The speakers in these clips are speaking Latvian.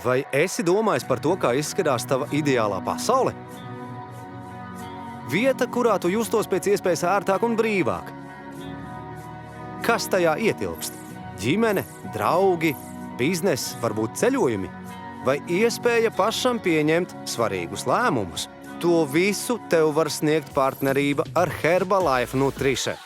Vai esi domājis par to, kā izskatās tava ideālā pasaule? Vieta, kurā tu justos pēc iespējas ērtāk un brīvāk. Kas tajā ietilpst? Ģimene, draugi, bizness, varbūt ceļojumi? Vai iespēja pašam pieņemt svarīgus lēmumus? To visu tev var sniegt partnerība ar Herbalife Nutrition.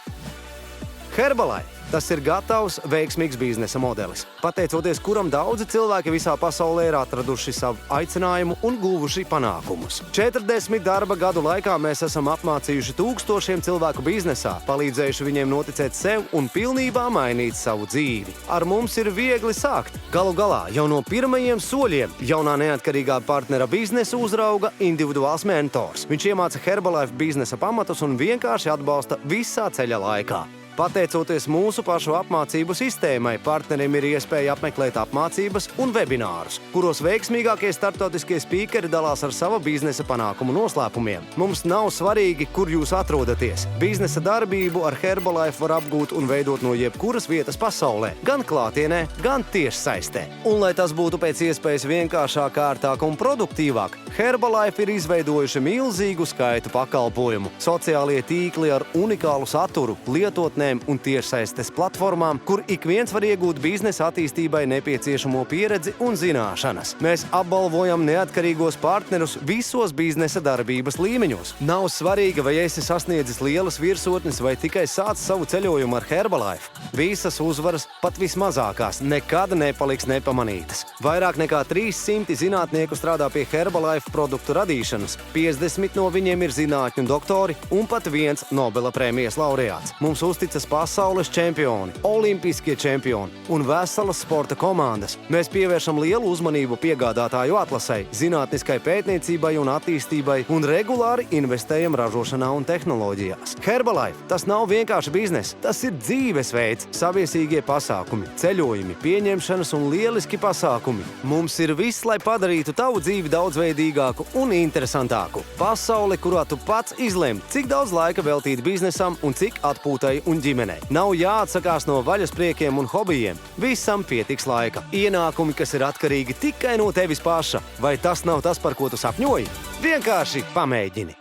Herbalife – tas ir gatavs, veiksmīgs biznesa modelis, pateicoties kuram daudzi cilvēki visā pasaulē ir atraduši savu aicinājumu un guvuši panākumus. 40 darba gadu laikā mēs esam apmācījuši tūkstošiem cilvēku biznesā, palīdzējuši viņiem noticēt sev un pilnībā mainīt savu dzīvi. Ar mums ir viegli sākt. Galu galā, jau no pirmajiem soļiem jaunā neatkarīgā partnera biznesu uzrauga individuāls mentors. Viņš iemāca Herbalife biznesa pamatus un vienkārši atbalsta visā ceļa laikā. Pateicoties mūsu pašu apmācību sistēmai, partnerim ir iespēja apmeklēt apmācības un webinārus, kuros veiksmīgākie starptautiskie spīkeri dalās ar sava biznesa panākumu noslēpumiem. Mums nav svarīgi, kur jūs atrodaties. Biznesa darbību ar Herbalife var apgūt un veidot no jebkuras vietas pasaulē, gan klātienē, gan tiešsaistē. Un, lai tas būtu pēc iespējas vienkāršāk, ērtāk un produktīvāk, Herbalife ir izveidojuši milzīgu skaitu pakalpojumu. Sociālie tīkli ar unikālu saturu, lietotnēm un tiešsaistes platformām, kur ik viens var iegūt biznesa attīstībai nepieciešamo pieredzi un zināšanas. Mēs apbalvojam neatkarīgos partnerus visos biznesa darbības līmeņos. Nav svarīgi, vai esi sasniedzis lielas virsotnes vai tikai sācis savu ceļojumu ar Herbalife. Visas uzvaras, pat vismazākās, nekad nepaliks nepamanītas. Vairāk nekā 300 zinātnieku strādā pie Herbalife produktu radīšanas. 50 no viņiem ir zinātņu doktori un pat viens Nobela prēmijas laureāts. Mums uzticas pasaules čempioni, olimpiskie čempioni un veselas sporta komandas. Mēs pievēršam lielu uzmanību piegādātāju atlasei, zinātniskai pētniecībai un attīstībai un regulāri investējam ražošanā un tehnoloģijās. Herbalife – tas nav vienkārši bizness, tas ir dzīvesveids, saviesīgie pasākumi, ceļojumi, pieņemšanas un lieliski pasākumi. Mums ir viss, lai padarītu tavu dzīvi daudzveidīgāku un interesantāku. Pasaule, kurā tu pats izlem, cik daudz laika veltīt biznesam un cik atpūtai un ģimenei. Nav jāatsakās no vaļaspriekiem un hobijiem. Visam pietiks laika. Ienākumi, kas ir atkarīgi tikai no tevis paša. Vai tas nav tas, par ko tu sapņoji? Vienkārši pamēģini!